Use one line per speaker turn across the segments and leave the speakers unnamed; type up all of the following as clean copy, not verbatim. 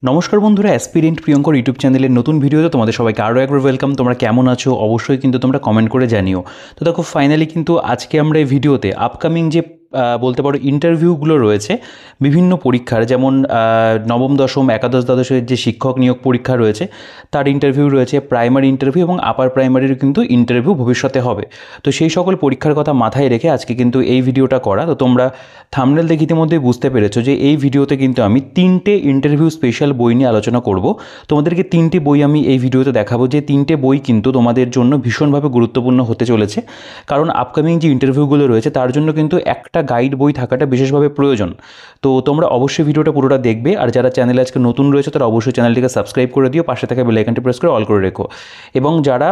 নমস্কার বন্ধুরা, aspirant Priyankar YouTube চ্যানেলের নতুন ভিডিওতে তোমাদের সবাইকে আরও একবার ওয়েলকাম। তোমরা কেমন আছো অবশ্যই কিন্তু তোমরা কমেন্ট করে জানিও। তো দেখো, ফাইনালি কিন্তু আজকে আমরা এই ভিডিওতে আপকামিং যে বলতে পারো ইন্টারভিউগুলো রয়েছে বিভিন্ন পরীক্ষার, যেমন নবম দশম একাদশ দ্বাদশের যে শিক্ষক নিয়োগ পরীক্ষা রয়েছে তার ইন্টারভিউ রয়েছে, প্রাইমারি ইন্টারভিউ এবং আপার প্রাইমারির কিন্তু ইন্টারভিউ ভবিষ্যতে হবে। তো সেই সকল পরীক্ষার কথা মাথায় রেখে আজকে কিন্তু এই ভিডিওটা করা। তো তোমরা থাম্বনেল দেখে ইতিমধ্যেই বুঝতে পেরেছো যে এই ভিডিওতে কিন্তু আমি 3টে ইন্টারভিউ স্পেশাল বই নিয়ে আলোচনা করব। তোমাদেরকে 3টে বই আমি এই ভিডিওতে দেখাবো, যে 3টে বই কিন্তু তোমাদের জন্য ভীষণভাবে গুরুত্বপূর্ণ হতে চলেছে। কারণ আপকামিং যে ইন্টারভিউগুলো রয়েছে তার জন্য কিন্তু একটা গাইড বই থাকাটা বিশেষভাবে প্রয়োজন। তো তোমরা অবশ্যই ভিডিওটা পুরোটা দেখবে। আর যারা চ্যানেলে আজকে নতুন রয়েছে তারা অবশ্যই চ্যানেলটিকে সাবস্ক্রাইব করে দিও, পাশে থাকা বেল আইকনটি প্রেস করে অল করে রেখো। এবং যারা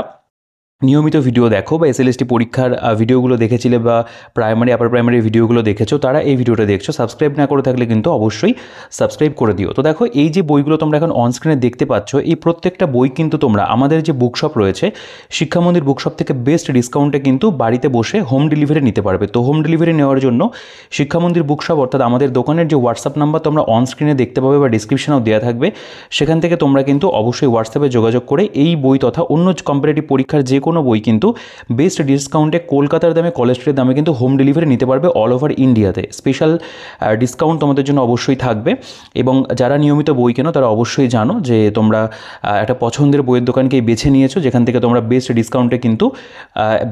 নিয়মিত ভিডিও দেখো বা এসএলএসটি পরীক্ষার ভিডিওগুলো দেখেছিলে বা প্রাইমারি আপার প্রাইমারি ভিডিওগুলো দেখেছো, তারা এই ভিডিওটা দেখছো, সাবস্ক্রাইব না করে থাকলে কিন্তু অবশ্যই সাবস্ক্রাইব করে দিও। তো দেখো, এই যে বইগুলো তোমরা এখন অনস্ক্রিনে দেখতে পাচ্ছ, এই প্রত্যেকটা বই কিন্তু তোমরা আমাদের যে বুকশপ রয়েছে শিক্ষা মন্দির বুকশপ থেকে বেস্ট ডিসকাউন্টে কিন্তু বাড়িতে বসে হোম ডেলিভারি নিতে পারবে। তো হোম ডেলিভারি নেওয়ার জন্য শিক্ষা মন্দির বুকশপ অর্থাৎ আমাদের দোকানের যে হোয়াটসঅ্যাপ নাম্বার তোমরা অনস্ক্রিনে দেখতে পাবে বা ডিসক্রিপশনেও দেওয়া থাকবে, সেখান থেকে তোমরা কিন্তু অবশ্যই হোয়াটসঅ্যাপে যোগাযোগ করে এই বই তথা অন্য কম্পারেটিভ পরীক্ষার যে কোনো বই কিন্তু বেস্ট ডিসকাউন্টে কলকাতার দামে, কলেজ স্ট্রিটের দামে কিন্তু হোম ডেলিভারি নিতে পারবে অল ওভার ইন্ডিয়াতে। স্পেশাল ডিসকাউন্ট তোমাদের জন্য অবশ্যই থাকবে। এবং যারা নিয়মিত বই কেনো তারা অবশ্যই জানো যে তোমরা একটা পছন্দের বইয়ের দোকানকেই বেছে নিয়েছো, যেখান থেকে তোমরা বেস্ট ডিসকাউন্টে কিন্তু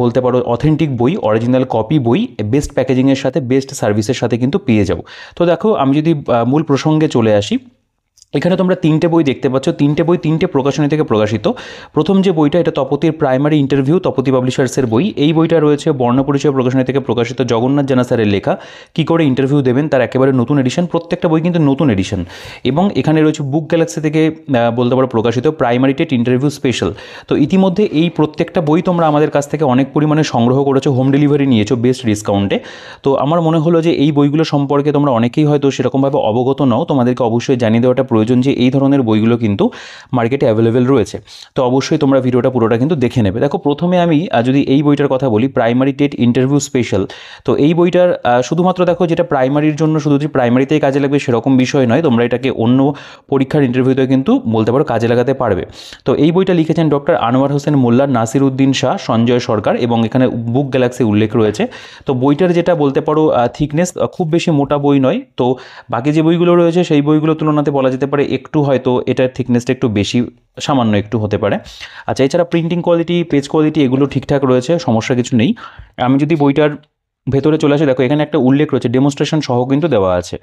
বলতে পারো অথেন্টিক বই, অরিজিনাল কপি বই বেস্ট প্যাকেজিংয়ের সাথে, বেস্ট সার্ভিসের সাথে কিন্তু পেয়ে যাও। তো দেখো, আমি যদি মূল প্রসঙ্গে চলে আসি, এখানে তোমরা 3টে বই দেখতে পাচ্ছ। 3টে বই 3টে প্রকাশনী থেকে প্রকাশিত। প্রথম যে বইটা, এটা তপতির প্রাইমারি ইন্টারভিউ, তপতি পাবলিশার্সের বই। এই বইটা রয়েছে বর্ণপরিচয় প্রকাশনী থেকে প্রকাশিত, জগন্নাথ জানা স্যারের লেখা। কী করে ইন্টারভিউ দেবেন তার একেবারে নতুন এডিশন, প্রত্যেকটা বই কিন্তু নতুন এডিশন। এবং এখানে রয়েছে বুক গ্যালাক্সি থেকে বলতে পারো প্রকাশিত প্রাইমারি টেট ইন্টারভিউ স্পেশাল। তো ইতিমধ্যে এই প্রত্যেকটা বই তোমরা আমাদের কাছ থেকে অনেক পরিমাণে সংগ্রহ করেছো, হোম ডেলিভারি নিয়েছো বেস্ট ডিসকাউন্টে। তো আমার মনে হলো যে এই বইগুলো সম্পর্কে তোমরা অনেকেই হয়তো সেরকমভাবে অবগত নও, তোমাদেরকে অবশ্যই জানিয়ে দেওয়াটা প্রয়োজন যে এই ধরনের বইগুলো কিন্তু মার্কেটে অ্যাভেলেবেল রয়েছে। তো অবশ্যই তোমরা ভিডিওটা পুরোটা কিন্তু দেখে নেবে। দেখো, প্রথমে আমি যদি এই বইটার কথা বলি, প্রাইমারি টেট ইন্টারভিউ স্পেশাল। তো এই বইটার শুধুমাত্র দেখো, যেটা প্রাইমারির জন্য শুধু যে প্রাইমারিতেই কাজে লাগবে সেরকম বিষয় নয়, তোমরা এটাকে অন্য পরীক্ষার ইন্টারভিউতে কিন্তু বলতে পারো কাজে লাগাতে পারবে। তো এই বইটা লিখেছেন ডক্টর আনোয়ার হোসেন মোল্লা, নাসির উদ্দিন শাহ, সঞ্জয় সরকার, এবং এখানে বুক গ্যালাক্সি উল্লেখ রয়েছে। তো বইটার যেটা বলতে পারো থিকনেস, খুব বেশি মোটা বই নয়। তো বাকি যে বইগুলো রয়েছে সেই বইগুলোর তুলনাতে বলা যেতে পারে একটু হয়তো এটার থিকনেসটা একটু বেশি, সামান্য একটু হতে পারে। আচ্ছা, এছাড়া প্রিন্টিং কোয়ালিটি, পেজ কোয়ালিটি এগুলো ঠিকঠাক রয়েছে, সমস্যা কিছু নেই। আমি যদি বইটার ভেতরে চলে আসে, দেখো এখানে একটা উল্লেখ রয়েছে, ডেমনস্ট্রেশন সহ কিন্তু দেওয়া আছে।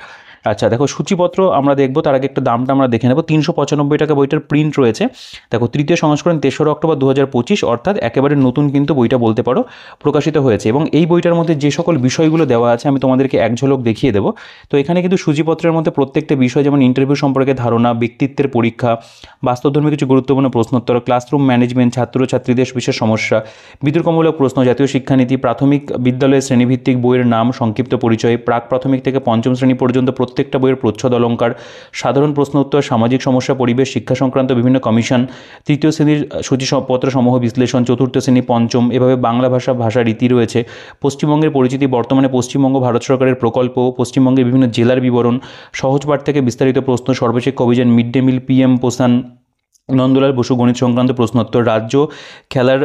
আচ্ছা দেখো, সূচিপত্র আমরা দেখবো, তার আগে একটা দামটা আমরা দেখে নেবো। 395 টাকা বইটার প্রিন্ট রয়েছে। দেখো, তৃতীয় সংস্করণ 3রা অক্টোবর 2025, অর্থাৎ একেবারে নতুন কিন্তু বইটা বলতে পারো প্রকাশিত হয়েছে। এবং এই বইটার মধ্যে যে সকল বিষয়গুলো দেওয়া আছে আমি তোমাদেরকে এক ঝলক দেখিয়ে দেবো। তো এখানে কিন্তু সূচিপত্রের মধ্যে প্রত্যেকটা বিষয়, যেমন ইন্টারভিউ সম্পর্কে ধারণা, ব্যক্তিত্বের পরীক্ষা, বাস্তবধর্মী কিছু গুরুত্বপূর্ণ প্রশ্নোত্তর, ক্লাসরুম ম্যানেজমেন্ট, ছাত্রছাত্রীদের বিশেষ সমস্যা, বিতর্কমূলক প্রশ্ন, জাতীয় শিক্ষানীতি, প্রাথমিক বিদ্যালয়ের শ্রেণীভিত্তিক বইয়ের নাম, সংক্ষিপ্ত পরিচয়, প্রাক প্রাথমিক থেকে পঞ্চম শ্রেণী পর্যন্ত প্রত্যেকটা বইয়ের প্রচ্ছদ অলঙ্কার, সাধারণ প্রশ্ন উত্তর, সামাজিক সমস্যা, পরিবেশ, শিক্ষা সংক্রান্ত বিভিন্ন কমিশন, তৃতীয় শ্রেণীর সূচিপত্র সমূহ বিশ্লেষণ, চতুর্থ শ্রেণী, পঞ্চম, এভাবে বাংলা ভাষা রীতি রয়েছে, পশ্চিমবঙ্গের পরিচিতি, বর্তমানে পশ্চিমবঙ্গ ভারত সরকারের প্রকল্প, পশ্চিমবঙ্গের বিভিন্ন জেলার বিবরণ, সহজ পাঠ থেকে বিস্তারিত প্রশ্ন, Sarva Shiksha Abhiyan, mid day meal, PM পোষণ, নন্দলাল বসু গণিত সংক্রান্ত প্রশ্নোত্তর, রাজ্য খেলার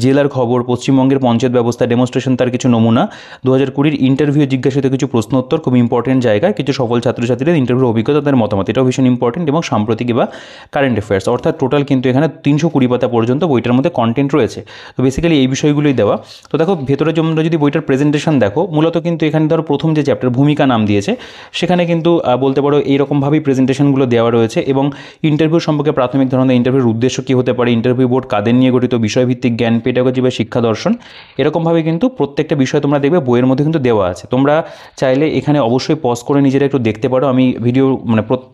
জেলার খবর, পশ্চিমবঙ্গের পঞ্চায়েত ব্যবস্থা, ডেমনস্ট্রেশন তার কিছু নমুনা, 2020 ইন্টারভিউ জিজ্ঞাসিত কিছু প্রশ্নোত্তর, খুব ইম্পর্টেন্ট জায়গা, কিছু সফল ছাত্রছাত্রীদের ইন্টারভিউ অভিজ্ঞতা, তাদের মতামত, এটাও ভীষণ ইম্পর্টেন্ট, এবং সাম্প্রতিক বা কারেন্ট অ্যাফেয়ার্স। অর্থাৎ টোটাল কিন্তু এখানে 320 পাতা পর্যন্ত বইটার মধ্যে কন্টেন্ট রয়েছে। তো বেসিক্যালি এই বিষয়গুলোই দেওয়া। তো দেখো, ভেতরে তোমরা যদি বইটার প্রেজেন্টেশন দেখো, মূলত কিন্তু এখানে ধরো প্রথম যে চ্যাপ্টার ভূমিকা নাম দিয়েছে, সেখানে কিন্তু বলতে পারো এইরকমভাবেই প্রেজেন্টেশনগুলো দেওয়া রয়েছে। এবং ইন্টারভিউ সম্পর্কে প্রাথমিক ধরনের ইন্টারভিউর উদ্দেশ্য কী হতে পারে, ইন্টারভিউ বোর্ড কাদের নিয়ে গঠিত, বিষয়ভিত্তিক জ্ঞান, পেডাগজি বা শিক্ষা দর্শন, এরকমভাবে কিন্তু প্রত্যেকটা বিষয় তোমরা দেখবে বইয়ের মধ্যে কিন্তু দেওয়া আছে। তোমরা চাইলে এখানে অবশ্যই পজ করে নিজেরা একটু দেখতে পারো। আমি ভিডিও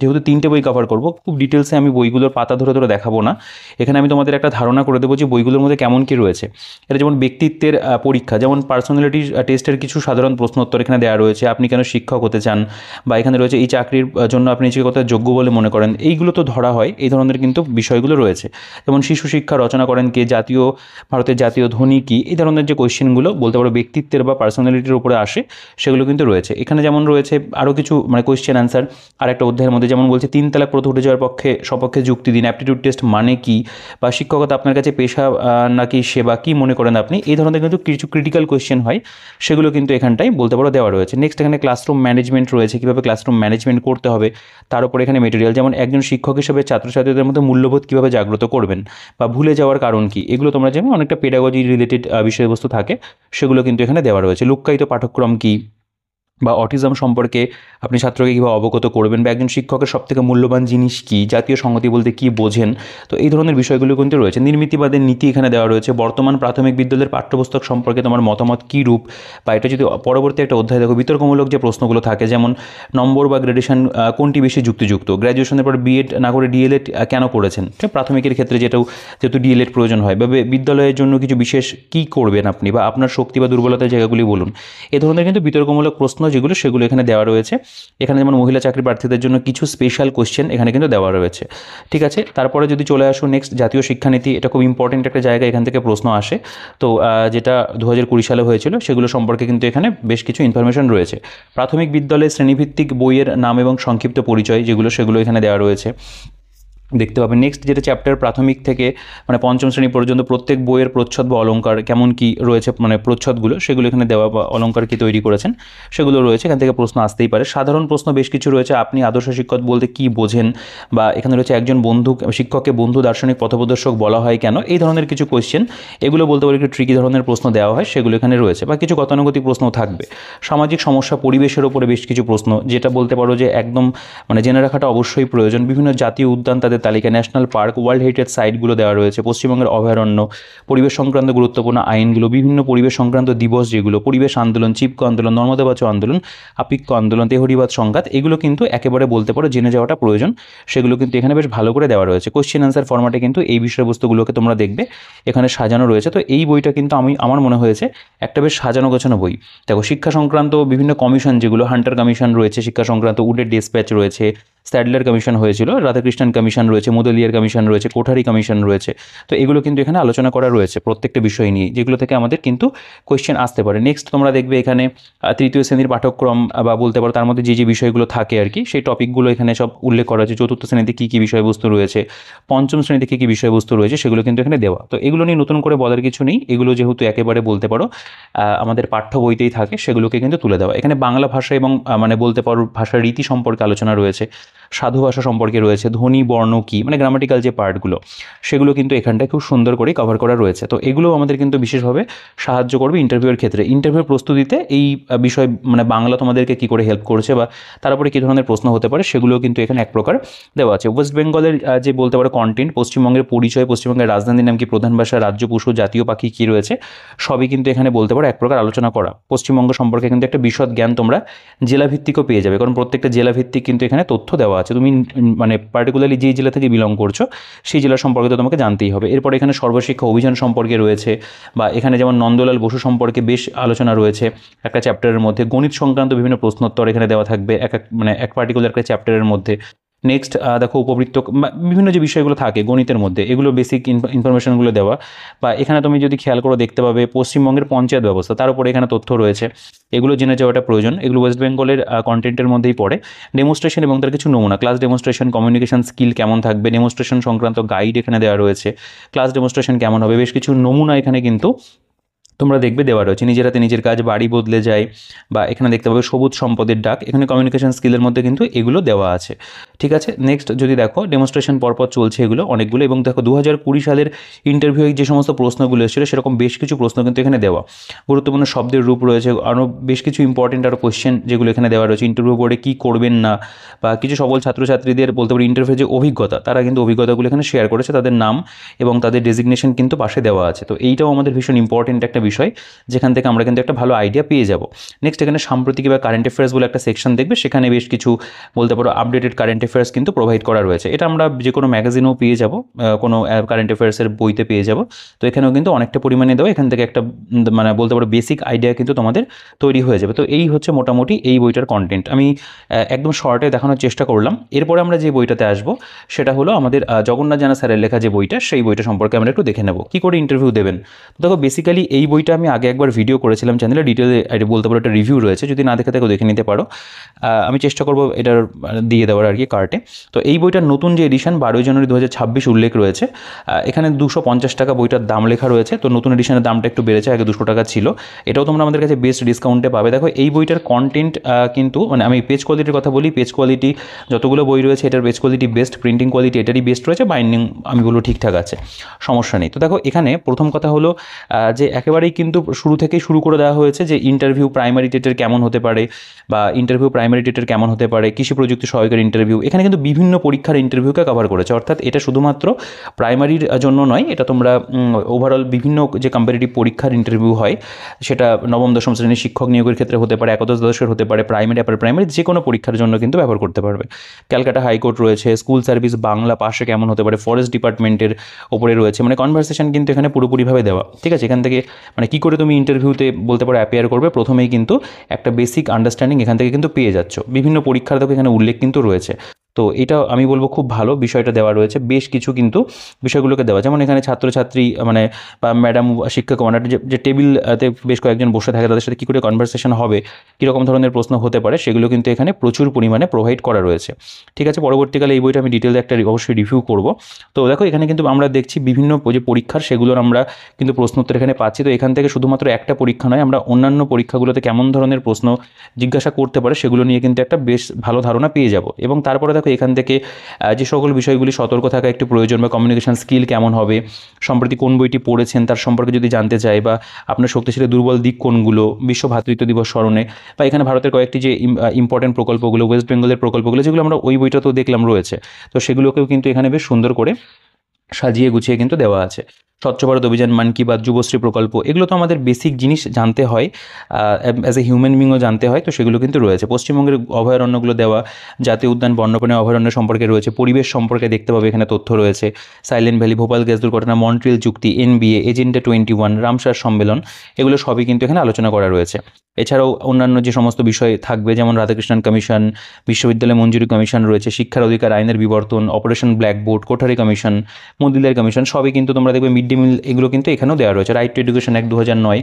যেহেতু 3টে বই কভার করবো, খুব ডিটেলসে আমি বইগুলোর পাতা ধরে ধরে দেখাবো না। এখানে আমি তোমাদের একটা ধারণা করে দেবো যে বইগুলোর মধ্যে কেমন কী রয়েছে। এটা যেমন ব্যক্তিত্বের পরীক্ষা, যেমন পার্সোনালিটি টেস্টের কিছু সাধারণ প্রশ্নোত্তর এখানে দেওয়া রয়েছে, আপনি কেন শিক্ষক হতে চান, বা এখানে রয়েছে এই চাকরির জন্য আপনি নিজেকে কত যোগ্য বলে মনে করেন, এইগুলো তো ধরা হয়। এই ধরনের কিন্তু কিন্তু বিষয়গুলো রয়েছে। যেমন শিশু শিক্ষা রচনা করেন কে, ভারতের জাতীয় ধ্বনি কী, এই ধরনের যে কোয়েশ্চেনগুলো বলতে পারো ব্যক্তিত্বের বা পার্সোনালিটির উপরে আসে সেগুলো কিন্তু রয়েছে। এখানে যেমন রয়েছে আরও কিছু কোয়েশ্চেন অ্যান্সার আর একটা অধ্যায়ের মধ্যে, যেমন বলছে 3 তালাক প্রথা উঠে যাওয়ার সপক্ষে যুক্তি দিন, অ্যাপটিটিউড টেস্ট মানে কি, বা শিক্ষকতা আপনার কাছে পেশা নাকি সেবা, কি মনে করেন আপনি, এই ধরনের কিন্তু কিছু ক্রিটিক্যাল কোয়েশ্চেন হয়, সেগুলো কিন্তু এখানটাই বলতে পারো দেওয়া রয়েছে। নেক্সট এখানে ক্লাসরুম ম্যানেজমেন্ট রয়েছে, কীভাবে ক্লাসরুম ম্যানেজমেন্ট করতে হবে, তার উপর এখানে মেটেরিয়াল, যেমন একজন শিক্ষক হিসেবে ছাত্রছাত্রীদের মধ্যে মূল্যবোধ কীভাবে জাগ্রত করবেন বা ভুলে যাওয়ার কারণ কি, এগুলো তোমরা জানো অনেকটা পেডাগজি রিলেটেড বিষয়বস্তু থাকে, সেগুলো কিন্তু এখানে দেওয়া রয়েছে। লুক্কায়িত পাঠ্যক্রম কী, বা অটিজম সম্পর্কে আপনি ছাত্রকে কীভাবে অবগত করবেন, বা একজন শিক্ষকের সবথেকে মূল্যবান জিনিস কী, জাতীয় সংহতি বলতে কী বোঝেন, তো এই ধরনের বিষয়গুলো কিন্তু রয়েছে। নির্মিতিবাদের নীতি এখানে দেওয়া রয়েছে। বর্তমান প্রাথমিক বিদ্যালয়ের পাঠ্যপুস্তক সম্পর্কে তোমার মতামত কী রূপ, বা এটা যদি পরবর্তী একটা অধ্যায় দেখো, বিতর্কমূলক যে প্রশ্নগুলো থাকে, যেমন নম্বর বা গ্র্যাজুয়েশন কোনটি বেশি যুক্তিযুক্ত, গ্র্যাজুয়েশনের পর বিএড না করে ডিএলএড কেন করেছেন, ঠিক প্রাথমিকের ক্ষেত্রে যেহেতু ডিএলএড প্রয়োজন হয়, বা বিদ্যালয়ের জন্য কিছু বিশেষ কী করবেন আপনি, বা আপনার শক্তি বা দুর্বলতার জায়গাগুলি বলুন, এ ধরনের কিন্তু বিতর্কমূলক প্রশ্ন সেগুলো এখানে দেওয়া রয়েছে। এখানে যেমন মহিলা চাকরি প্রার্থীদের জন্য কিছু স্পেশাল কোয়েশ্চেন এখানে কিন্তু দেওয়া রয়েছে। ঠিক আছে, তারপরে যদি চলে আসো নেক্সট জাতীয় শিক্ষানীতি, এটা খুব ইম্পর্টেন্ট একটা জায়গা, এখান থেকে প্রশ্ন আসে। তো যেটা 2020 সালে হয়েছিল, সেগুলো সম্পর্কে কিন্তু এখানে বেশ কিছু ইনফরমেশন রয়েছে। প্রাথমিক বিদ্যালয়ে শ্রেণীভিত্তিক বইয়ের নাম এবং সংক্ষিপ্ত পরিচয় সেগুলো এখানে দেওয়া রয়েছে, দেখতে পাবেন। নেক্সট যেটা চ্যাপ্টার প্রাথমিক থেকে পঞ্চম শ্রেণী পর্যন্ত প্রত্যেক বইয়ের প্রচ্ছদ বা অলঙ্কার কেমন কি রয়েছে, প্রচ্ছদগুলো সেগুলো এখানে দেওয়া, বা অলঙ্কার কি তৈরি করেছেন সেগুলো রয়েছে, এখান থেকে প্রশ্ন আসতেই পারে। সাধারণ প্রশ্ন বেশ কিছু রয়েছে, আপনি আদর্শ শিক্ষক বলতে কি বোঝেন, বা এখানে রয়েছে একজন শিক্ষককে বন্ধু দার্শনিক পথপ্রদর্শক বলা হয় কেন, এই ধরনের কিছু কোয়েশ্চেন, এগুলো বলতে পারি একটু ট্রিকি ধরনের প্রশ্ন দেওয়া হয়, সেগুলো এখানে রয়েছে, বা কিছু গতানুগতিক প্রশ্নও থাকবে। সামাজিক সমস্যা পরিবেশের ওপরে বেশ কিছু প্রশ্ন, যেটা বলতে পারো যে একদম জেনে রাখাটা অবশ্যই প্রয়োজন। বিভিন্ন জাতীয় উদ্যান, তাদের তালিকা, ন্যাশনাল পার্ক, ওয়ার্ল্ড হেরিটেজ সাইটগুলো দেওয়া রয়েছে, পশ্চিমবঙ্গের অভয়ারণ্য, পরিবেশ সংক্রান্ত গুরুত্বপূর্ণ আইনগুলো, বিভিন্ন পরিবেশ সংক্রান্ত দিবস যেগুলো, পরিবেশ আন্দোলন, চিপকো আন্দোলন, নর্মদা বাঁচাও আন্দোলন, আপিক্য আন্দোলন, তেহরিবাদ সংঘাত, এগুলো কিন্তু একেবারে বলতে পারো জেনে যাওয়াটা প্রয়োজন, সেগুলো কিন্তু এখানে বেশ ভালো করে দেওয়া রয়েছে। কোশ্চেন অ্যান্সার ফরম্যাটে কিন্তু এই বিষয়বস্তুগুলোকে তোমরা দেখবে এখানে সাজানো রয়েছে। তো এই বইটা কিন্তু আমার মনে হয়েছে একটা বেশ সাজানো গোছানো বই। দেখো, শিক্ষা সংক্রান্ত বিভিন্ন কমিশন যেগুলো, হান্টার কমিশন রয়েছে শিক্ষা সংক্রান্ত, উডের ডিসপ্যাচ রয়েছে, স্ট্যাডলার কমিশন হয়েছিল, রাধাকৃষ্ণন কমিশন রয়েছে, মুদলিয়ার কমিশন রয়েছে, কোঠারি কমিশন রয়েছে, তো এগুলো কিন্তু এখানে আলোচনা করা রয়েছে প্রত্যেকটা বিষয় নিয়ে, যেগুলো থেকে আমাদের কিন্তু কোয়েশ্চেন আসতে পারে। নেক্সট তোমরা দেখবে এখানে তৃতীয় শ্রেণীর পাঠ্যক্রম, বা বলতে পারো তার মধ্যে যে বিষয়গুলো থাকে আর কি, সেই টপিকগুলো এখানে সব উল্লেখ করা আছে। চতুর্থ শ্রেণীতে কী কী বিষয়বস্তু রয়েছে, পঞ্চম শ্রেণীতে কী কী বিষয়বস্তু রয়েছে, সেগুলো কিন্তু এখানে দেওয়া। তো এগুলো নিয়ে নতুন করে বলার কিছু নেই, এগুলো যেহেতু একেবারে বলতে পারো আমাদের পাঠ্য বইতেই থাকে, সেগুলোকে কিন্তু তুলে দেওয়া। এখানে বাংলা ভাষা এবং বলতে পারো ভাষার রীতি সম্পর্কে আলোচনা রয়েছে, সাধু ভাষা সম্পর্কে রয়েছে, ধ্বনি বর্ণ কী, গ্রামাটিক্যাল যে পার্টগুলো, সেগুলো কিন্তু এখানটায় খুব সুন্দর করে কভার করা রয়েছে। তো এগুলো আমাদের কিন্তু বিশেষভাবে সাহায্য করবে ইন্টারভিউয়ের ক্ষেত্রে। ইন্টারভিউর প্রস্তুতিতে এই বিষয় বাংলা তোমাদেরকে কী করে হেল্প করছে, বা তার উপরে কী ধরনের প্রশ্ন হতে পারে, সেগুলোও কিন্তু এখানে এক প্রকার দেওয়া আছে। ওয়েস্ট বেঙ্গলের যে বলতে পারো কন্টেন্ট, পশ্চিমবঙ্গের পরিচয়, পশ্চিমবঙ্গের রাজধানীর নাম কি, প্রধান ভাষা, রাজ্য পশু, জাতীয় পাখি কী রয়েছে, সবই কিন্তু এখানে বলতে পারো এক প্রকার আলোচনা করা। পশ্চিমবঙ্গ সম্পর্কে কিন্তু একটা বিশদ জ্ঞান তোমরা জেলাভিত্তিকও পেয়ে যাবে, কারণ প্রত্যেকটা জেলাভিত্তিক কিন্তু এখানে তথ্য দেওয়া আছে। তুমি পার্টিকুলারলি যেই জেলা থেকে বিলং করছো সেই জেলা সম্পর্কে তো তোমাকে জানতেই হবে। এরপর এখানে সর্বশিক্ষা অভিযান সম্পর্কে রয়েছে, বা এখানে যেমন নন্দলাল বসু সম্পর্কে বেশ আলোচনা রয়েছে একটা চ্যাপ্টারের মধ্যে। গণিত সংক্রান্ত বিভিন্ন প্রশ্নোত্তর এখানে দেওয়া থাকবে এক পার্টিকুলার একটা চ্যাপ্টারের মধ্যে। নেক্সট দেখো, উপবৃত্ত বিভিন্ন যে বিষয়গুলো থাকে গণিতের মধ্যে, এগুলো বেসিক ইনফরমেশনগুলো দেওয়া। বা এখানে তুমি যদি খেয়াল করে দেখতে পাবে পশ্চিমবঙ্গের পঞ্চায়েত ব্যবস্থা, তার উপরে এখানে তথ্য রয়েছে, এগুলো জেনে যাওয়াটা প্রয়োজন। এগুলো ওয়েস্ট বেঙ্গলের কন্টেন্টের মধ্যেই পড়ে। ডেমনস্ট্রেশন এবং তার কিছু নমুনা, ক্লাস ডেমনস্ট্রেশন, কমিউনিকেশন স্কিল কেমন থাকবে, ডেমনস্ট্রেশন সংক্রান্ত গাইড এখানে দেওয়া রয়েছে, ক্লাস ডেমনস্ট্রেশন কেমন হবে, বেশ কিছু নমুনা এখানে কিন্তু তোমরা দেখবে দেওয়া রয়েছে। নিজের হাতে নিজের কাজ, বাড়ি বদলে যায়, বা এখানে দেখতে পাবে সবুজ সম্পদের ডাক, এখানে কমিউনিকেশন স্কিলের মধ্যে কিন্তু এগুলো দেওয়া আছে। ঠিক আছে, নেক্সট যদি দেখো, ডেমনস্ট্রেশন পরপর চলছে এগুলো অনেকগুলো, এবং দেখো 2020 সালের ইন্টারভিউয়ে যে সমস্ত প্রশ্নগুলো এসেছিল সেরকম বেশ কিছু প্রশ্ন কিন্তু এখানে দেওয়া। গুরুত্বপূর্ণ শব্দের রূপ রয়েছে, আরও বেশ কিছু ইম্পর্টেন্ট আরও কোয়েশ্চেন যেগুলো এখানে দেওয়া রয়েছে। ইন্টারভিউ বোর্ডে কী করবেন না, বা কিছু সবল ছাত্রছাত্রীদের বলতে পারি ইন্টারভিউ যে অভিজ্ঞতা, তারা কিন্তু অভিজ্ঞতাগুলো এখানে শেয়ার করেছে, তাদের নাম এবং তাদের ডেজিগনেশন কিন্তু পাশে দেওয়া আছে। তো এইটাও আমাদের ভীষণ ইম্পর্টেন্ট একটা বিষয়, যেখান থেকে আমরা কিন্তু একটা ভালো আইডিয়া পেয়ে যাব। নেক্সট এখানে সাম্প্রতিক বা কারেন্ট অ্যাফেয়ার্স বলে একটা সেকশন দেখবে, সেখানে বেশ কিছু বলতে পারো আপডেটেড কারেন্ট অ্যাফেয়ার্স কিন্তু প্রোভাইড করা রয়েছে। এটা আমরা যে কোনো ম্যাগাজিনেও পেয়ে যাব, কোনো কারেন্ট অ্যাফেয়ার্সের বইতে পেয়ে যাব। তো এখানেও কিন্তু অনেকটা পরিমাণে দেওয়া, এখান থেকে একটা মানে বলতে পারো বেসিক আইডিয়া কিন্তু তোমাদের তৈরি হয়ে যাবে। তো এই হচ্ছে মোটামুটি এই বইটার কন্টেন্ট। আমি একদম শর্টে দেখানোর চেষ্টা করলাম। এরপরে আমরা যে বইটাতে আসবো সেটা হলো আমাদের জগন্নাথ জানা স্যারের লেখা যে বইটা, সেই বইটা সম্পর্কে আমরা একটু দেখে নেব কী করে ইন্টারভিউ দেবেন। তো দেখো বেসিক্যালি এই বইটা আমি আগে একবার ভিডিও করেছিলাম চ্যানেলে, ডিটেলে বলতে পারো একটা রিভিউ রয়েছে, যদি না দেখে থাকো দেখে নিতে পারো। আমি চেষ্টা করবো এটার দিয়ে দেওয়ার আর কি কার্টে। তো এই বইটার নতুন যে এডিশন 12 জানুয়ারি 2026 উল্লেখ রয়েছে, এখানে 250 টাকা বইটার দাম লেখা রয়েছে। তো নতুন এডিশনের দামটা একটু বেড়েছে, আগে 200 টাকা ছিল। এটাও তোমরা আমাদের কাছে বেস্ট ডিসকাউন্টে পাবে। দেখো এই বইটার কন্টেন্ট কিন্তু মানে আমি পেজ কোয়ালিটির কথা বলি, পেজ কোয়ালিটি যতগুলো বই রয়েছে এটার page quality best, printing quality এটারই বেস্ট রয়েছে, বাইন্ডিং আমি বলবো ঠিকঠাক আছে, সমস্যা নেই। তো দেখো এখানে প্রথম কথা হলো যে একেবারেই কিন্তু শুরু থেকেই শুরু করে দেওয়া হয়েছে যে ইন্টারভিউ প্রাইমারি টেটের কেমন হতে পারে, বা ইন্টারভিউ প্রাইমারি টেটের কেমন হতে পারে, কৃষি প্রযুক্তি সহায়কের ইন্টারভিউ, এখানে কিন্তু বিভিন্ন পরীক্ষার ইন্টারভিউকে কভার করেছে। অর্থাৎ এটা শুধুমাত্র প্রাইমারির জন্য নয়, এটা তোমরা ওভারঅল বিভিন্ন যে কম্পিটিটিভ পরীক্ষার ইন্টারভিউ হয়, সেটা নবম দশম শ্রেণীর শিক্ষক নিয়োগের ক্ষেত্রে হতে পারে, একাদশ দ্বাদশের হতে পারে, প্রাইমারি আপার প্রাইমারি যে কোনো পরীক্ষার জন্য কিন্তু ব্যবহার করতে পারবে। ক্যালকাটা হাইকোর্ট রয়েছে, স্কুল সার্ভিস বাংলা পাশে কেমন হতে পারে, ফরেস্ট ডিপার্টমেন্টের ওপরে রয়েছে, মানে কনভারসেশন কিন্তু এখানে পুরোপুরিভাবে দেওয়া। ঠিক আছে, এখান থেকে মানে কী করে তুমি ইন্টারভিউতে বলতে পারো অ্যাপিয়ার করবে, প্রথমেই কিন্তু একটা বেসিক আন্ডারস্ট্যান্ডিং এখান থেকে কিন্তু পেয়ে যাচ্ছ। বিভিন্ন পরীক্ষার দেখো এখানে উল্লেখ কিন্তু রয়েছে। তো এটা আমি বলবো খুব ভালো বিষয়টা দেওয়া রয়েছে, বেশ কিছু কিন্তু বিষয়গুলোকে দেওয়া, যেমন এখানে ছাত্রছাত্রী মানে বা ম্যাডাম শিক্ষক মানে যে টেবিলতে বেশ কয়েকজন বসে থাকে তাদের সাথে কী করে কনভারসেশন হবে, কীরকম ধরনের প্রশ্ন হতে পারে, সেগুলো কিন্তু এখানে প্রচুর পরিমাণে প্রোভাইড করা রয়েছে। ঠিক আছে, পরবর্তীকালে এই বইটা আমি ডিটেলে একটা অবশ্যই রিভিউ করব। তো দেখো এখানে কিন্তু আমরা দেখছি বিভিন্ন যে পরীক্ষার সেগুলোর আমরা কিন্তু প্রশ্নোত্তর এখানে পাচ্ছি। তো এখান থেকে শুধুমাত্র একটা পরীক্ষা নয়, আমরা অন্যান্য পরীক্ষাগুলোতে কেমন ধরনের প্রশ্ন জিজ্ঞাসা করতে পারে সেগুলো নিয়ে কিন্তু একটা বেশ ভালো ধারণা পেয়ে যাব। এবং তারপরে দেখো এখান থেকে যে সকল বিষয়গুলি সতর্ক থাকা একটু প্রয়োজন, বা কমিউনিকেশন স্কিল কেমন হবে, সম্প্রতি কোন বইটি পড়েছেন তার সম্পর্কে যদি জানতে চাই, বা আপনার শক্তিশালী দুর্বল দিক কোনগুলো, বিশ্ব ভ্রাতৃত্ব দিবস স্মরণে, বা এখানে ভারতের কয়েকটি যে ইম্পর্টেন্ট প্রকল্পগুলো, ওয়েস্ট বেঙ্গলের প্রকল্পগুলো যেগুলো আমরা ওই বইটাতেও দেখলাম রয়েছে, তো সেগুলোকেও কিন্তু এখানে বেশ সুন্দর করে সাজিয়ে গুছিয়ে কিন্তু দেওয়া আছে। স্বচ্ছ ভারত অভিযান, মান কি বাত, যুবশ্রী প্রকল্প, এগুলো তো আমাদের বেসিক জিনিস জানতে হয়, অ্যাজ এ হিউম্যান বিংও জানতে হয়, তো সেগুলো কিন্তু রয়েছে। পশ্চিমবঙ্গের অভয়ারণ্যগুলো দেওয়া, জাতীয় উদ্যান বন্যপ্রাণী অভয়ারণ্য সম্পর্কে রয়েছে, পরিবেশ সম্পর্কে দেখতে পাবে এখানে তথ্য রয়েছে, সাইলেন্ট ভ্যালি, ভোপাল গ্যাস দুর্ঘটনা, মন্ট্রিয়াল চুক্তি, NBA, এজেন্ডা 21, রামসার সম্মেলন, এগুলো সবই কিন্তু এখানে আলোচনা করা রয়েছে। এছাড়াও অন্যান্য যে সমস্ত বিষয় থাকবে, যেমন রাধাকৃষ্ণন কমিশন, বিশ্ববিদ্যালয় মঞ্জুরি কমিশন রয়েছে, শিক্ষার অধিকার আইনের বিবর্তন, অপারেশন ব্ল্যাকবোর্ড, কোঠারি কমিশন, মন্দিলার কমিশন, সবই কিন্তু তোমরা দেখবে মিড ডে মিল, এগুলো কিন্তু এখানেও দেওয়া রয়েছে। রাইট টু এডুকেশন অ্যাক্ট 2009,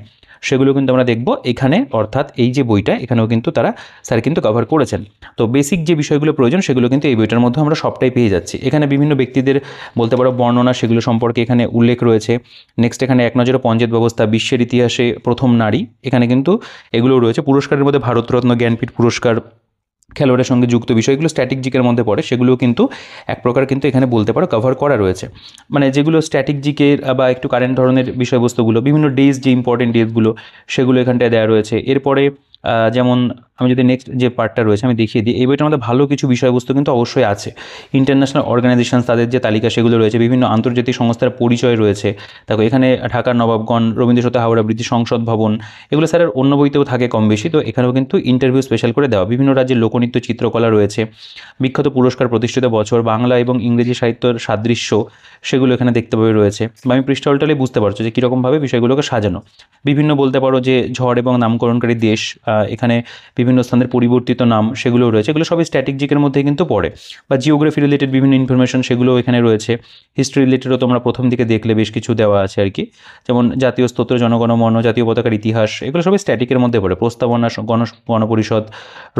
সেগুলো কিন্তু আমরা দেখব এখানে। অর্থাৎ এই যে বইটা এখানেও কিন্তু তারা স্যার কিন্তু কভার করেছেন। তো বেসিক যে বিষয়গুলো প্রয়োজন সেগুলো কিন্তু এই বইটার মধ্যে আমরা সবটাই পেয়ে যাচ্ছি। এখানে বিভিন্ন ব্যক্তিদের বলতে পারো বর্ণনা, সেগুলো সম্পর্কে এখানে উল্লেখ রয়েছে। নেক্সট এখানে এক নজরে পঞ্চায়েত ব্যবস্থা, বিশ্বের ইতিহাসে প্রথম নারী, এখানে কিন্তু এগুলো রয়েছে। পুরস্কারের মধ্যে ভারতরত্ন, জ্ঞানপীঠ পুরস্কার, খেলোয়াড়ের সঙ্গে যুক্ত বিষয়গুলো স্ট্র্যাটেজিকের মধ্যে পড়ে, সেগুলোও কিন্তু এক প্রকার কিন্তু এখানে বলতে পারো কভার করা রয়েছে। মানে যেগুলো স্ট্র্যাটেজিকের বা একটু কারেন্ট ধরনের বিষয়বস্তুগুলো, বিভিন্ন ডেজ যে ইম্পর্টেন্ট ডেজগুলো সেগুলো এখানটায় দেওয়া রয়েছে। এরপরে যেমন আমি যদি নেক্সট যে পার্টটা রয়েছে আমি দেখিয়ে দিই, এই বইটার মধ্যে ভালো কিছু বিষয়বস্তু কিন্তু অবশ্যই আছে। ইন্টারন্যাশনাল অর্গানাইজেশন তাদের যে তালিকা সেগুলো রয়েছে, বিভিন্ন আন্তর্জাতিক সংস্থার পরিচয় রয়েছে। দেখো এখানে ঢাকার নবাবগঞ্জ, রবীন্দ্র সদন, হাওড়া ব্রিজ, সংসদ ভবন, এগুলো স্যারের অন্য বইতেও থাকে কম বেশি। তো এখানেও কিন্তু ইন্টারভিউ স্পেশাল করে দেওয়া। বিভিন্ন রাজ্যের লোকনৃত্য, চিত্রকলা রয়েছে, বিখ্যাত পুরস্কার, প্রতিষ্ঠিত বছর, বাংলা এবং ইংরেজি সাহিত্যের সাদৃশ্য, সেগুলো এখানে দেখতে পাবে রয়েছে। বা আমি পৃষ্ঠা উল্টালেই বুঝতে পারছো যে কীরকমভাবে বিষয়গুলোকে সাজানো। বিভিন্ন বলতে পারো যে ঝড় এবং নামকরণকারী দেশ, এখানে বিভিন্ন স্থানের পরিবর্তিত নাম, সেগুলোও রয়েছে। এগুলো সবই স্ট্র্যাটেজিকের মধ্যে কিন্তু পড়ে। বা জিওগ্রাফি রিলেটেড বিভিন্ন ইনফরমেশন, সেগুলোও এখানে রয়েছে। হিস্ট্রি রিলেটেডও তোমরা প্রথম দিকে দেখলে বেশ কিছু দেওয়া আছে আর কি, যেমন জাতীয় স্তোত্র, জনগণমন, জাতীয় পতাকার ইতিহাস, এগুলো সবই স্ট্যাটিকের মধ্যে পড়ে। প্রস্তাবনা, গণপরিষদ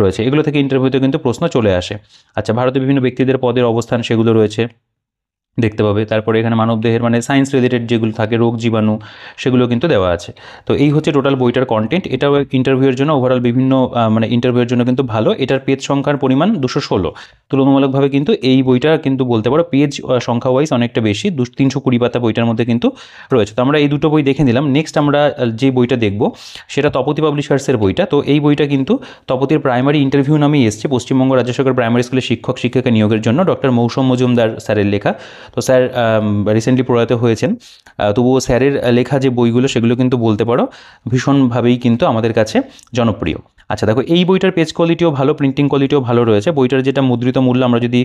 রয়েছে, এগুলো থেকে ইন্টারভিউতে কিন্তু প্রশ্ন চলে আসে। আচ্ছা, ভারতে বিভিন্ন ব্যক্তিদের পদের অবস্থান, সেগুলো রয়েছে, দেখতে পাবে। তারপরে এখানে মানবদেহের মানে সায়েন্স রিলেটেড যেগুলো থাকে, রোগ জীবাণু, সেগুলো কিন্তু দেওয়া আছে। তো এই হচ্ছে টোটাল বইটার কন্টেন্ট। এটাও ইন্টারভিউয়ের জন্য ওভারঅল বিভিন্ন মানে ইন্টারভিউয়ের জন্য কিন্তু ভালো। এটার পেজ সংখ্যার পরিমাণ 216, তুলনামূলকভাবে কিন্তু এই বইটা কিন্তু বলতে পারো পেজ সংখ্যা ওয়াইজ অনেকটা বেশি, 320 পাতা বইটার মধ্যে কিন্তু রয়েছে। তো আমরা এই দুটো বই দেখে নিলাম। নেক্সট আমরা যে বইটা দেখব সেটা তপতি পাবলিশার্সের বইটা। তো এই বইটা কিন্তু তপতির প্রাইমারি ইন্টারভিউ নামেই এসছে, পশ্চিমবঙ্গ রাজ্য সরকার প্রাইমারি স্কুলের শিক্ষক শিক্ষিকা নিয়োগের জন্য ডক্টর মৌসুম মজুমদার স্যারের লেখা। তো স্যার রিসেন্টলি প্রয়াত হয়েছেন, তবুও স্যারের লেখা যে বইগুলো সেগুলো কিন্তু বলতে পারো ভীষণভাবেই কিন্তু আমাদের কাছে জনপ্রিয়। আচ্ছা দেখো, এই বইটার পেজ কোয়ালিটিও ভালো, প্রিন্টিং কোয়ালিটিও ভালো রয়েছে। বইটার যেটা মুদ্রিত মূল্য আমরা যদি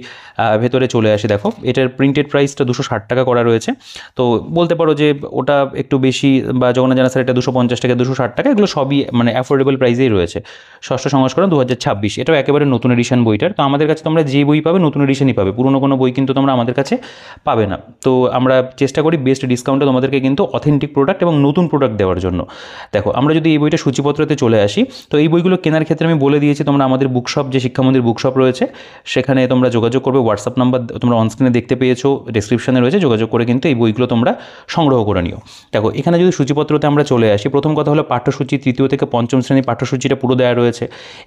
ভেতরে চলে আসি, দেখো এটার প্রিন্টেড প্রাইসটা 260 টাকা করা রয়েছে। তো বলতে পারো যে ওটা একটু বেশি, বা জগন্নাথ জানা স্যার এটা 250 টাকা, 260 টাকা, এগুলো সবই মানে অ্যাফোর্ডেবল প্রাইসেই রয়েছে। ষষ্ঠ সংস্করণ 2026, এটাও একেবারে নতুন এডিশন বইটার। তো আমাদের কাছে তোমরা যে বই পাবে নতুন এডিশনই পাবে, পুরনো কোনো বই কিন্তু তোমরা আমাদের কাছে পাবে না। তো আমরা চেষ্টা করি বেস্ট ডিসকাউন্টে তোমাদেরকে কিন্তু অথেন্টিক প্রোডাক্ট এবং নতুন প্রোডাক্ট দেওয়ার জন্য। দেখো আমরা যদি এই বইটা সূচিপত্রতে চলে আসি, তো এই বইগুলো কেনার ক্ষেত্রে আমি বলে দিয়েছি, তোমরা আমাদের বুকশপ, যে শিক্ষামন্দির বুকশপ রয়েছে, সেখানে তোমরা যোগাযোগ করবে। হোয়াটসঅ্যাপ নাম্বার তোমরা অনস্ক্রিনে দেখতে পেয়েছো, ডেসক্রিপশনে রয়েছে, যোগাযোগ করে কিন্তু এই বইগুলো তোমরা সংগ্রহ করে নিও। দেখো এখানে যদি সূচিপত্রতে আমরা চলে আসি, প্রথম কথা হলো পাঠ্যসূচি, তৃতীয় থেকে পঞ্চম শ্রেণীর পাঠ্যসূচিটা পুরো দেওয়া রয়েছে।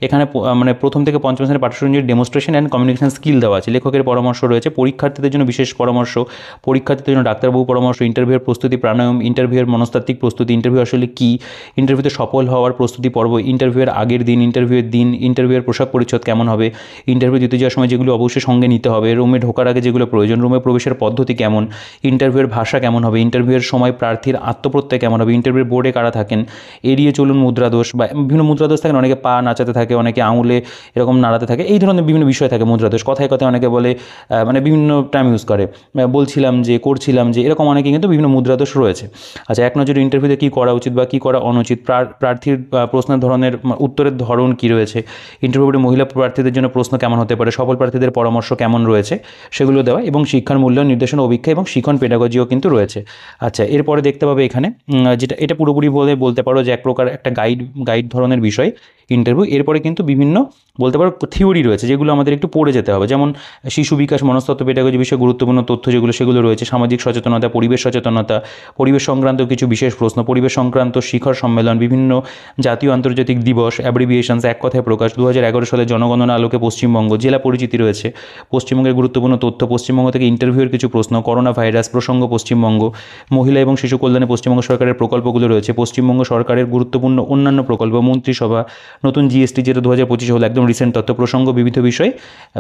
এখানে মানে প্রথম থেকে পঞ্চম শ্রেণীর পাঠ্যসূচির ডেমনস্ট্রেশন অ্যান্ড কমিউনিকেশন স্কিল দেওয়া আছে, লেখকের পরামর্শ রয়েছে, পরীক্ষার্থীদের জন্য বিশেষ পরামর্শ, পরীক্ষার্থীদের জন্য ডাক্তারবাবু পরামর্শ, ইন্টারভিউয়ের প্রস্তুতি, প্রাণায়াম, ইন্টারভিউয়ের মনস্তাত্ত্বিক প্রস্তুতি, ইন্টারভিউ আসলে কী, ইন্টারভিউতে সফল হওয়ার প্রস্তুতি পর্ব, ইন্টারভিউয়ের আগের দিন, ইন্টারভিউয়ের দিন, ইন্টারভিউয়ের পোশাক পরিচ্ছদ কেমন হবে, ইন্টারভিউ দিতে যাওয়ার সময় যেগুলো অবশ্যই সঙ্গে নিতে হবে, রুমে ঢোকার আগে যেগুলো প্রয়োজন, রুমে প্রবেশের পদ্ধতি কেমন, ইন্টারভিউয়ের ভাষা কেমন হবে, ইন্টারভিউয়ের সময় প্রার্থীর আত্মপ্রত্যয় কেমন হবে, ইন্টারভিউর বোর্ডে কারা থাকেন, এড়িয়ে চলুন মুদ্রাদোষ, বা বিভিন্ন মুদ্রাদোষ থাকেন, অনেকে পা নাচাতে থাকে, অনেকে আঙুলে এরকম নাড়াতে থাকে, এই ধরনের বিভিন্ন বিষয় থাকে মুদ্রাদোষ। কথায় কথায় অনেকে বলে, মানে বিভিন্ন টাইম ইউজ করে, বলছিলাম যে, করছিলাম যে, এরকম অনেকে কিন্তু বিভিন্ন মুদ্রাদোষ রয়েছে। আচ্ছা, এক নজরে ইন্টারভিউতে কী করা উচিত বা কী করা অনুচিত, প্রার্থীর প্রশ্নের ধরনের, উত্তরের ধরন কী রয়েছে, ইন্টারভিউতে মহিলা প্রার্থীদের জন্য প্রশ্ন কেমন হতে পারে, সফল প্রার্থীদের পরামর্শ কেমন রয়েছে সেগুলো দেওয়া, এবং শিক্ষার মূল্যায়ন, নির্দেশনা, অভিক্ষা এবং শিখন পেডাগজিও কিন্তু রয়েছে। আচ্ছা, এরপরে দেখতে পাবে এখানে যেটা, এটা পুরোপুরি বলতে পারো যে এক প্রকার একটা গাইড ধরনের বিষয় ইন্টারভিউ। এরপরে কিন্তু বিভিন্ন বলতে পারো থিওরি রয়েছে, যেগুলো আমাদের একটু পড়ে যেতে হবে, যেমন শিশু বিকাশ, মনস্তত্ত্ব, পেডাগজি বিষয়ে গুরুত্বপূর্ণ তথ্য সেগুলো রয়েছে, সামাজিক সচেতনতা, পরিবেশ সচেতনতা, পরিবেশ সংক্রান্ত কিছু বিশেষ প্রশ্ন, পরিবেশ সংক্রান্ত শিখর সম্মেলন, বিভিন্ন জাতীয় আন্তর্জাতিক দিবস, অ্যাব্রিভিয়েশনস, এক কথায় প্রকাশ, 2011 সালে জনগণনা আলোকে পশ্চিমবঙ্গ, জেলা পরিচিতি রয়েছে, পশ্চিমবঙ্গের গুরুত্বপূর্ণ তথ্য, পশ্চিমবঙ্গ থেকে ইন্টারভিউয়ের কিছু প্রশ্ন, করোনা ভাইরাস প্রসঙ্গ পশ্চিমবঙ্গ, মহিলা এবং শিশু কল্যাণে পশ্চিমবঙ্গ সরকারের প্রকল্পগুলো রয়েছে, পশ্চিমবঙ্গ সরকারের গুরুত্বপূর্ণ অন্যান্য প্রকল্প, মন্ত্রিসভা, নতুন জিএসটি যেটা 2025 হলো, একদম রিসেন্ট তথ্য প্রসঙ্গ, বিবিধ বিষয়,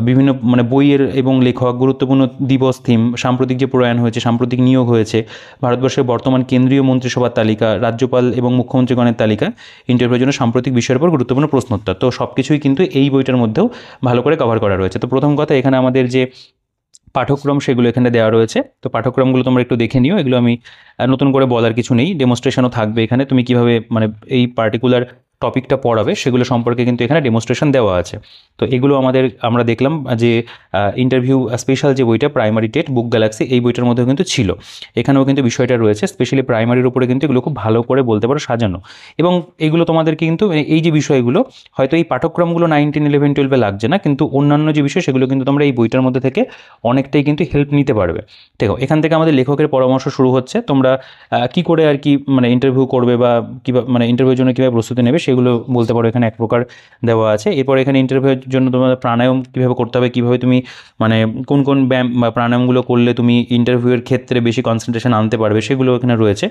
বিভিন্ন মানে বইয়ের এবং লেখক, গুরুত্বপূর্ণ দিবস, থিম, সাম্প্রতিক যে প্রয়াণ হয়েছে, সাম্প্রতিক নিয়োগ হয়েছে, ভারতবর্ষের বর্তমান কেন্দ্রীয় মন্ত্রিসভার তালিকা, রাজ্যপাল এবং মুখ্যমন্ত্রীগণের তালিকা, ইন্টারভিউর জন্য সাম্প্রতিক বিষয়ের উপর গুরুত্বপূর্ণ প্রশ্নোত্তর। তো সব কিছুই কিন্তু এই বইটার মধ্যেও ভালো করে কভার করা রয়েছে। তো প্রথম কথা, এখানে আমাদের যে পাঠ্যক্রম সেগুলো এখানে দেওয়া রয়েছে। তো পাঠ্যক্রমগুলো তোমরা একটু দেখে নিও, এগুলো আমি নতুন করে বলার কিছু নেই। ডেমনস্ট্রেশনও থাকবে এখানে, তুমি কীভাবে মানে এই পার্টিকুলার টপিকটা পড়াবে সেগুলো সম্পর্কে কিন্তু এখানে ডেমনস্ট্রেশন দেওয়া আছে। তো এগুলো আমরা দেখলাম যে ইন্টারভিউ স্পেশাল যে বইটা, প্রাইমারি টেট বুক গ্যালাক্সি, এই বইটার মধ্যেও কিন্তু ছিল, এখানেও কিন্তু বিষয়টা রয়েছে, স্পেশালি প্রাইমারির উপরে কিন্তু এগুলো খুব ভালো করে বলতে পারো সাজানো। এবং এগুলো তোমাদেরকে কিন্তু এই যে বিষয়গুলো হয়তো এই পাঠ্যক্রমগুলো 9, 10, 11, 12 লাগছে না, কিন্তু অন্যান্য যে বিষয় সেগুলো কিন্তু তোমরা এই বইটার মধ্যে থেকে অনেকটাই কিন্তু হেল্প নিতে পারবে। দেখো এখান থেকে আমাদের লেখকের পরামর্শ শুরু হচ্ছে, তোমরা কী করে আর কি মানে ইন্টারভিউ করবে, বা কীভাবে মানে ইন্টারভিউর জন্য কীভাবে প্রস্তুতি নেবে সেগুলো বলতে পারো, এখানে এক প্রকার দেওয়া আছে। এরপর এখানে ইন্টারভিউর জন্য তোমাদের প্রাণায়াম কীভাবে করতে হবে, কীভাবে তুমি মানে কোন কোন ব্যায়াম বা প্রাণায়ামগুলো করলে তুমি ইন্টারভিউয়ের ক্ষেত্রে বেশি কনসেন্ট্রেশন আনতে পারবে সেগুলো এখানে রয়েছে।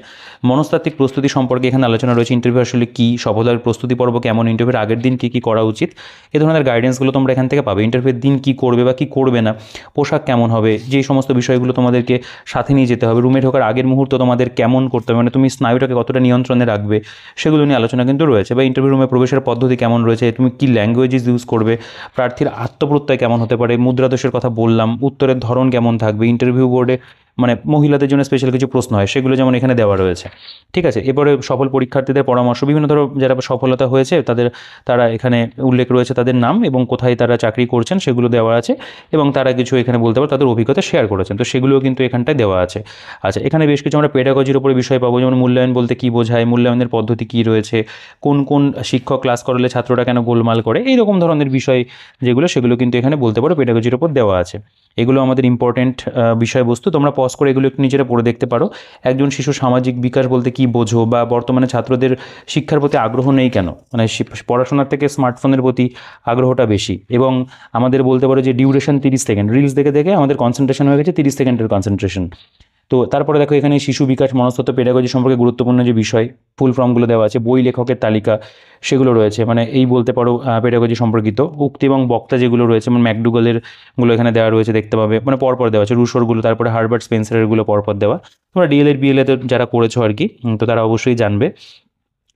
মনস্তাত্ত্বিক প্রস্তুতি সম্পর্কে এখানে আলোচনা রয়েছে, ইন্টারভিউ আসলে কী, সফলতার প্রস্তুতি পর্ব কেমন, ইন্টারভিউর আগের দিন কী কী করা উচিত, এ ধরনের গাইডেন্সগুলো তোমরা এখান থেকে পাবে। ইন্টারভিউর দিন কী করবে বা কী করবে না, পোশাক কেমন হবে, যেই সমস্ত বিষয়গুলো তোমাদেরকে সাথে নিয়ে যেতে হবে, রুমে ঢোকার আগের মুহূর্ত তোমাদের কেমন করতে হবে, মানে তুমি স্নায়ুটাকে কতটা নিয়ন্ত্রণে রাখবে সেগুলো নিয়ে আলোচনা কিন্তু রয়েছে। বা ইন্টারভিউ রুমে প্রবেশের পদ্ধতি কেমন রয়েছে, তুমি কী ল্যাঙ্গুয়েজেস ইউজ করবে, প্রার্থীর আত্মপ্রত্যয় কেমন হতে পারে, মুদ্রাদোষের কথা বললাম, উত্তরের ধরন কেমন থাকবে, ইন্টারভিউ বোর্ডে মানে মহিলাদের জন্য স্পেশাল কিছু প্রশ্ন হয় সেগুলো যেমন এখানে দেওয়া রয়েছে। ঠিক আছে, এরপরে সফল পরীক্ষার্থীদের পরামর্শ, বিভিন্ন ধরো যারা সফলতা হয়েছে তারা এখানে উল্লেখ রয়েছে, তাদের নাম এবং কোথায় তারা চাকরি করছেন সেগুলো দেওয়া আছে, এবং তারা কিছু এখানে বলতে পারে তাদের অভিজ্ঞতা শেয়ার করেছেন, তো সেগুলোও কিন্তু এখানটায় দেওয়া আছে। আচ্ছা, এখানে বেশ কিছু আমরা পেডাগজির উপরে বিষয় পাবো, যেমন মূল্যায়ন বলতে কী বোঝায়, মূল্যায়নের পদ্ধতি কী রয়েছে, কোন কোন শিক্ষক ক্লাস করালে ছাত্ররা কেন গোলমাল করে, এইরকম ধরনের বিষয় সেগুলো কিন্তু এখানে বলতে পারো পেডাগজির উপর দেওয়া আছে। এগুলো আমাদের ইম্পর্টেন্ট বিষয়বস্তু, তোমরা পজ করে এগুলো একটু নিজেরা পড়ে দেখতে পারো। একজন শিশু সামাজিক বিকাশ বলতে কী বোঝো, বা বর্তমানে ছাত্রদের শিক্ষার প্রতি আগ্রহ নেই কেন, মানে পড়াশোনার থেকে স্মার্টফোনের প্রতি আগ্রহটা বেশি, এবং আমাদের বলতে পারো যে ডিউরেশন 30 সেকেন্ড, রিলস দেখে দেখে আমাদের কনসেন্ট্রেশন হয়ে গেছে 30 সেকেন্ডের কনসেন্ট্রেশন। তো তারপরে দেখো এখানে শিশু বিকাশ মনস্তত্ত্ব পেডাগজি সম্পর্কে গুরুত্বপূর্ণ যে বিষয় ফুল ফর্মগুলো দেওয়া আছে, বই লেখকের তালিকা সেগুলো রয়েছে, মানে এই বলতে পারো পেডাগজি সম্পর্কিত উক্তি এবং বক্তা যেগুলো রয়েছে, মানে ম্যাকডুগালের গুলো এখানে দেওয়া রয়েছে দেখতে পাবে, মানে পরপর দেওয়া আছে রুশোরগুলো, তারপরে হার্বার্ট স্পেন্সারেরগুলো পরপর দেওয়া। তোমরা ডিএলএড বিএলএতে যারা করেছো আর কি, তো তারা অবশ্যই জানবে।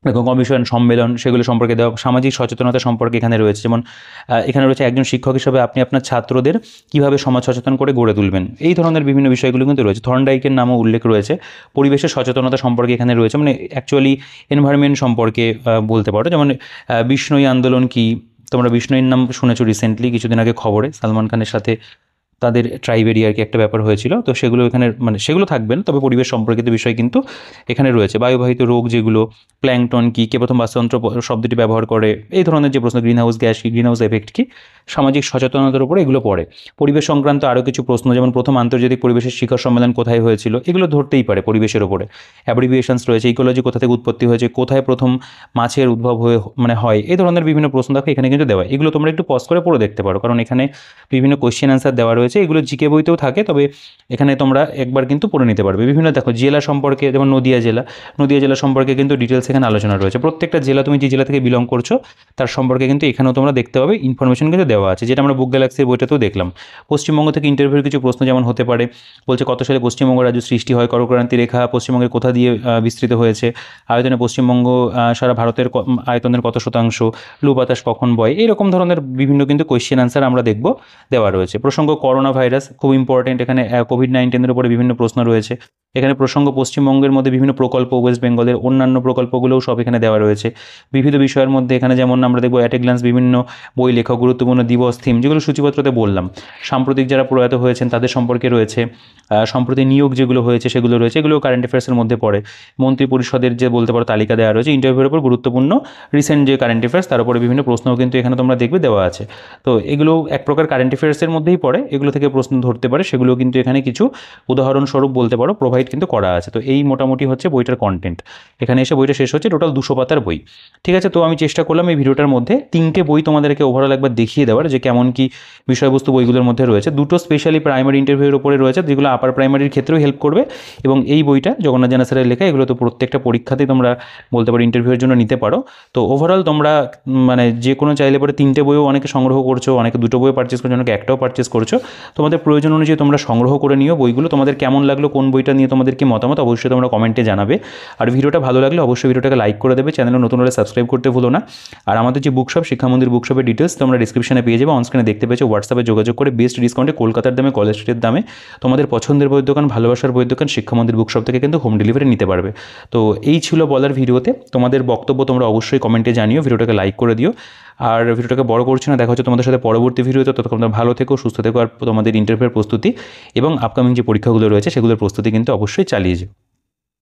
দেখো কমিশন সম্মেলন সেগুলো সম্পর্কে দেওয়া, সামাজিক সচেতনতা সম্পর্কে এখানে রয়েছে, যেমন এখানে রয়েছে একজন শিক্ষক হিসেবে আপনি আপনার ছাত্রদের কীভাবে সমাজ সচেতন করে গড়ে তুলবেন, এই ধরনের বিভিন্ন বিষয়গুলো কিন্তু রয়েছে। থর্নডাইকের নামও উল্লেখ রয়েছে, পরিবেশের সচেতনতা সম্পর্কে এখানে রয়েছে, মানে অ্যাকচুয়ালি এনভায়রনমেন্ট সম্পর্কে বলতে পারো। যেমন বিষ্ণুই আন্দোলন কি, তোমরা বিষ্ণুইর নাম শুনেছো রিসেন্টলি কিছুদিন আগে খবরে, সালমান খানের সাথে তাদের ট্রাইবেরই আর কি একটা ব্যাপার হয়েছিল, তো সেগুলো এখানে মানে সেগুলো থাকবেন, তবে পরিবেশ সম্পর্কিত বিষয় কিন্তু এখানে রয়েছে। বায়ুবাহিত রোগ যেগুলো, প্ল্যাংটন কি, কে প্রথম বাস্তুতন্ত্র শব্দটি ব্যবহার করে, এই ধরনের যে প্রশ্ন, গ্রিন হাউস গ্যাস কি, গ্রিন হাউস এফেক্ট কি, সামাজিক সচেতনতার উপরে এগুলো পড়ে। পরিবেশ সংক্রান্ত আরও কিছু প্রশ্ন, যেমন প্রথম আন্তর্জাতিক পরিবেশের শিখর সম্মেলন কোথায় হয়েছিল, এগুলো ধরতেই পারে পরিবেশের ওপরে। অ্যাব্রিভিয়েশনস রয়েছে, ইকোলজি কোথা থেকে উৎপত্তি হয়েছে, কোথায় প্রথম মাছের উদ্ভব হয়, এই ধরনের বিভিন্ন প্রশ্ন দেখো এখানে কিন্তু দেওয়া। এগুলো তোমরা একটু পজ করে পড়ে দেখতে পারো, কারণ এখানে বিভিন্ন কোয়েশ্চেন অ্যান্সার দেওয়া রয়েছে, এগুলো জিকে বইতেও থাকে, তবে এখানে তোমরা একবার কিন্তু পড়ে নিতে পারবে। বিভিন্ন দেখো জেলা সম্পর্কে, যেমন নদিয়া জেলা সম্পর্কে কিন্তু ডিটেলস এখানে আলোচনা রয়েছে। প্রত্যেকটা জেলা তুমি যে জেলা থেকে বিলং করছো তার সম্পর্কে কিন্তু এখানেও তোমরা দেখতে পাবে, ইনফরমেশন কিন্তু দেওয়া আছে, যেটা আমরা বুক গ্যালাক্সির বইটাতেও দেখলাম। পশ্চিমবঙ্গ থেকে ইন্টারভিউর কিছু প্রশ্ন যেমন হতে পারে, বলছে কত সালে পশ্চিমবঙ্গ রাজ্য সৃষ্টি হয়, কর্কক্রান্তি রেখা পশ্চিমবঙ্গের কোথা দিয়ে বিস্তৃত হয়েছে, আয়তনে পশ্চিমবঙ্গ সারা ভারতের আয়তনের কত শতাংশ, লু বাতাস কখন বয়, এইরকম ধরনের বিভিন্ন কিন্তু কোয়েশ্চেন অ্যান্সার আমরা দেখব দেওয়া রয়েছে। প্রসঙ্গ করোনা ভাইরাস খুব ইম্পর্টেন্ট, এখানে কোভিড-19 উপরে বিভিন্ন প্রশ্ন রয়েছে। এখানে প্রসঙ্গ পশ্চিমবঙ্গের মধ্যে বিভিন্ন প্রকল্প, ওয়েস্ট বেঙ্গলের অন্যান্য প্রকল্পগুলোও সব এখানে দেওয়া রয়েছে। বিবিধ বিষয়ের মধ্যে এখানে যেমন আমরা দেখব অ্যাট এ গ্ল্যান্স বিভিন্ন বই লেখক, গুরুত্বপূর্ণ দিবস, থিম, যেগুলো সূচিপত্রতে বললাম। সাম্প্রতিক যারা প্রয়াত হয়েছেন তাদের সম্পর্কে রয়েছে, সম্প্রতি নিয়োগ যেগুলো হয়েছে সেগুলো রয়েছে, এগুলো কারেন্ট অ্যাফেয়ার্সের মধ্যে পড়ে। মন্ত্রী পরিষদের যে বলতে পারো তালিকা দেওয়া রয়েছে, ইন্টারভিউর উপর গুরুত্বপূর্ণ রিসেন্ট যে কারেন্ট অ্যাফেয়ার্স তার উপরে বিভিন্ন প্রশ্নও কিন্তু এখানে তোমরা দেখবে দেওয়া আছে। তো এগুলো এক প্রকার কারেন্ট অ্যাফেয়ার্সের মধ্যেই পড়ে, এগুলো থেকে প্রশ্ন ধরতে পারে, সেগুলো কিন্তু এখানে কিছু উদাহরণস্বরূপ বলতে পারো প্রোভাইড কিন্তু করা আছে। তো এই মোটামুটি হচ্ছে বইটার কন্টেন্ট। এখানে এসে বইটা শেষ হচ্ছে, টোটাল 200 পাতার বই। ঠিক আছে, তো আমি চেষ্টা করলাম এই ভিডিওটার মধ্যে 3টে বই তোমাদেরকে ওভারঅল একবার দেখিয়ে দেওয়ার, যে কেমন কি বিষয়বস্তু বইগুলোর মধ্যে রয়েছে। দুটো স্পেশালি প্রাইমারি ইন্টারভিউর উপরে রয়েছে, যেগুলো আপার প্রাইমারির ক্ষেত্রেও হেল্প করবে, এবং এই বইটা জগন্নাথ জানা স্যারের লেখা, এগুলো তো প্রত্যেকটা পরীক্ষাতেই তোমরা বলতে পারো ইন্টারভিউয়ের জন্য নিতে পারো। তো ওভারঅল তোমরা মানে যে কোনো চাইলে পরে 3টে বইও অনেকে সংগ্রহ করছো, অনেকে 2টো বইও পারচেস করছো, অনেকে একটাও পারচেস করছো। তোমাদের প্রয়োজন অনুযায়ী তোমরা সংগ্রহ করে নিও বইগুলো। তোমাদের কেমন লাগলো, কোন বইটা নিয়ে তোমাদের কি মতামত, অবশ্যই তোমরা কমেন্টে জানাবে। আর ভিডিওটা ভালো লাগলে অবশ্যই ভিডিওটাকে লাইক করে দেবে, চ্যানেলে নতুন হলে সাবস্ক্রাইব করতে ভুলো না। আর আমাদের যে বুকশপ, শিক্ষা মন্দির বুকশপের ডিটেলস তোমরা ডিসক্রিপশনে পেয়ে যাবে, অনস্ক্রিনে দেখতে পেয়েছো। হোয়াটসঅ্যাপে যোগাযোগ করে বেস্ট ডিসকাউন্টে কলকাতার দামে, কলেজ স্ট্রিটের দামে তোমাদের পছন্দের বইয়ের দোকান, ভালোবাসার বইয়ের দোকান শিক্ষা মন্দির বুকশপ থেকে কিন্তু হোম ডেলিভারি নিতে পারবে। তো এই ছিল বলার ভিডিওতে। তোমাদের বক্তব্য তোমরা অবশ্যই কমেন্টে জানিও, ভিডিওটাকে লাইক করে দিও। আর ভিডিওটাকে বড় করছি না, দেখা হচ্ছে তোমাদের সাথে পরবর্তী ভিডিওতে। ততক্ষণ তোমরা ভালো থেকো, সুস্থ থেকো, আর তোমাদের ইন্টারভিউর প্রস্তুতি এবং আপকামিং যে পরীক্ষাগুলো রয়েছে সেগুলোর প্রস্তুতি কিন্তু অবশ্যই চালিয়ে যাও।